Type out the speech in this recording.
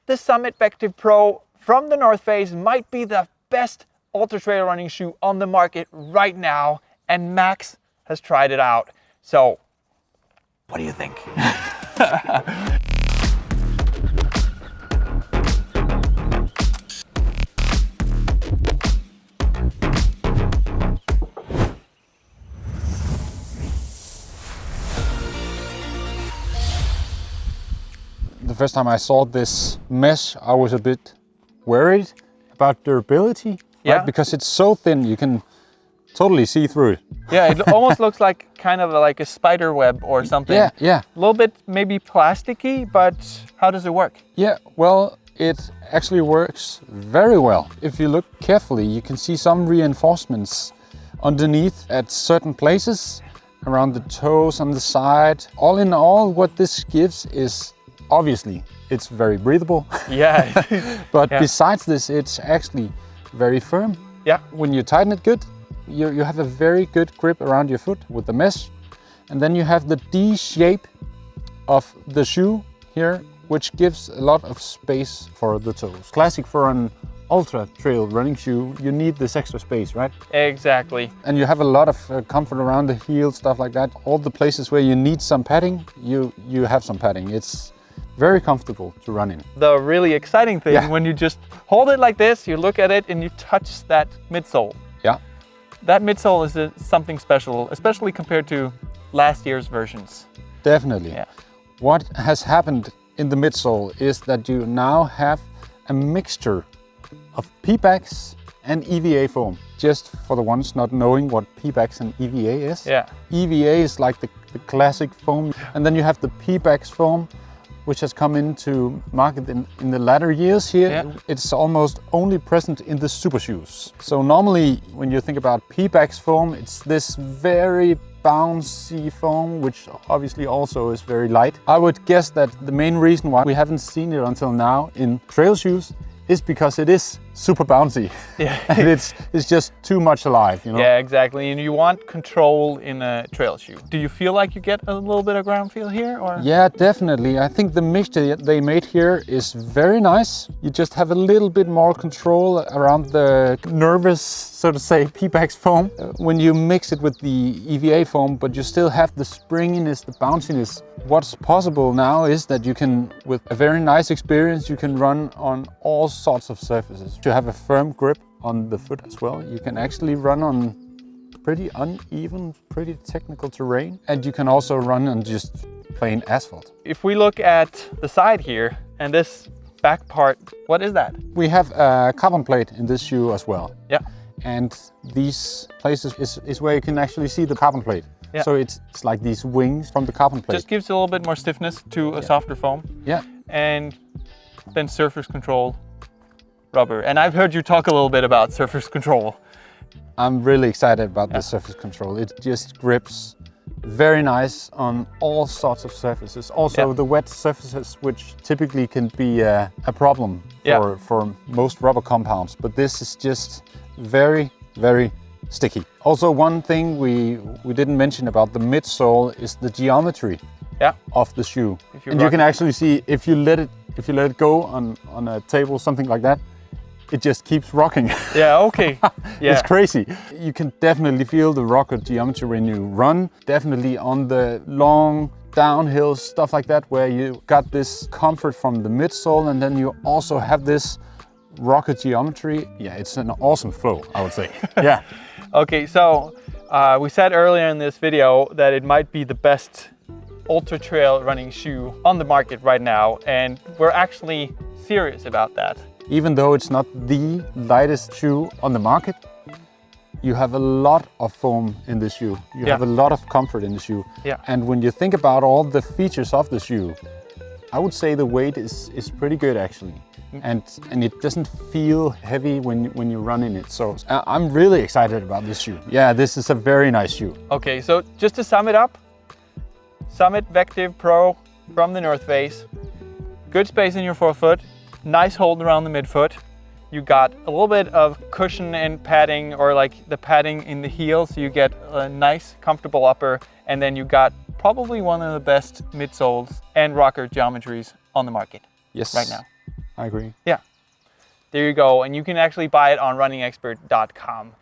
the Summit Vectiv Pro from the North Face might be the best ultra trail running shoe on the market right now, and Max has tried it out. So, what do you think? The first time I saw this mesh, I was a bit worried about durability, yeah, right? Because it's so thin, you can totally see through it. Yeah, it almost looks like kind of like a spider web or something. Yeah, yeah. A little bit maybe plasticky, but how does it work? Yeah, well, it actually works very well. If you look carefully, you can see some reinforcements underneath at certain places, around the toes, on the side. All in all, what this gives is, obviously, it's very breathable. Yeah. But yeah, besides this, it's actually very firm. Yeah. When you tighten it good, you have a very good grip around your foot with the mesh. And then you have the D shape of the shoe here, which gives a lot of space for the toes. Classic for an ultra trail running shoe, you need this extra space, right? Exactly. And you have a lot of comfort around the heel, stuff like that. All the places where you need some padding, you have some padding. It's very comfortable to run in. The really exciting thing, Yeah, when you just hold it like this, you look at it and you touch that midsole. Yeah. That midsole is something special, especially compared to last year's versions. Definitely. Yeah. What has happened in the midsole is that you now have a mixture of Pebax and EVA foam. Just for the ones not knowing what Pebax and EVA is. Yeah. EVA is like the classic foam, and then you have the Pebax foam, which has come into market in the latter years here. Yeah. It's almost only present in the super shoes. So normally when you think about Pebax foam, it's this very bouncy foam, which obviously also is very light. I would guess that the main reason why we haven't seen it until now in trail shoes is because it is super bouncy. Yeah. And it's just too much alive, you know? Yeah, exactly. And you want control in a trail shoe. Do you feel like you get a little bit of ground feel here, or? Yeah, definitely. I think the mixture they made here is very nice. You just have a little bit more control around the nervous, so to say, Pebax foam when you mix it with the EVA foam, but you still have the springiness, the bounciness. What's possible now is that you can, with a very nice experience, you can run on all sorts of surfaces. You have a firm grip on the foot as well. You can actually run on pretty uneven, pretty technical terrain, and you can also run on just plain asphalt. If we look at the side here and this back part, what is that? We have a carbon plate in this shoe as well. Yeah. And these places is where you can actually see the carbon plate. Yeah. So it's like these wings from the carbon plate. Just gives a little bit more stiffness to a softer foam. Yeah. And then surface control rubber. And I've heard you talk a little bit about surface control. I'm really excited about the surface control. It just grips very nice on all sorts of surfaces. Also the wet surfaces, which typically can be a problem for most rubber compounds. But this is just very, very sticky. Also, one thing we didn't mention about the midsole is the geometry of the shoe. And you can actually see if you let it go on a table, something like that, it just keeps rocking. Yeah, okay. Yeah. It's crazy. You can definitely feel the rocker geometry when you run. Definitely on the long downhill, stuff like that, where you got this comfort from the midsole, and then you also have this rocker geometry. Yeah, it's an awesome flow, I would say. Yeah. Okay, so we said earlier in this video that it might be the best ultra trail running shoe on the market right now, and we're actually serious about that. Even though it's not the lightest shoe on the market, you have a lot of foam in the shoe. You have a lot of comfort in the shoe. Yeah. And when you think about all the features of the shoe, I would say the weight is pretty good actually. And it doesn't feel heavy when you run in it. So I'm really excited about this shoe. Yeah, this is a very nice shoe. Okay, so just to sum it up, Summit Vectiv Pro from the North Face. Good space in your forefoot, nice hold around the midfoot. You got a little bit of cushion and padding, or like the padding in the heel, so you get a nice comfortable upper, and then you got probably one of the best midsoles and rocker geometries on the market right now. I agree. Yeah. There you go. And you can actually buy it on runningexpert.com.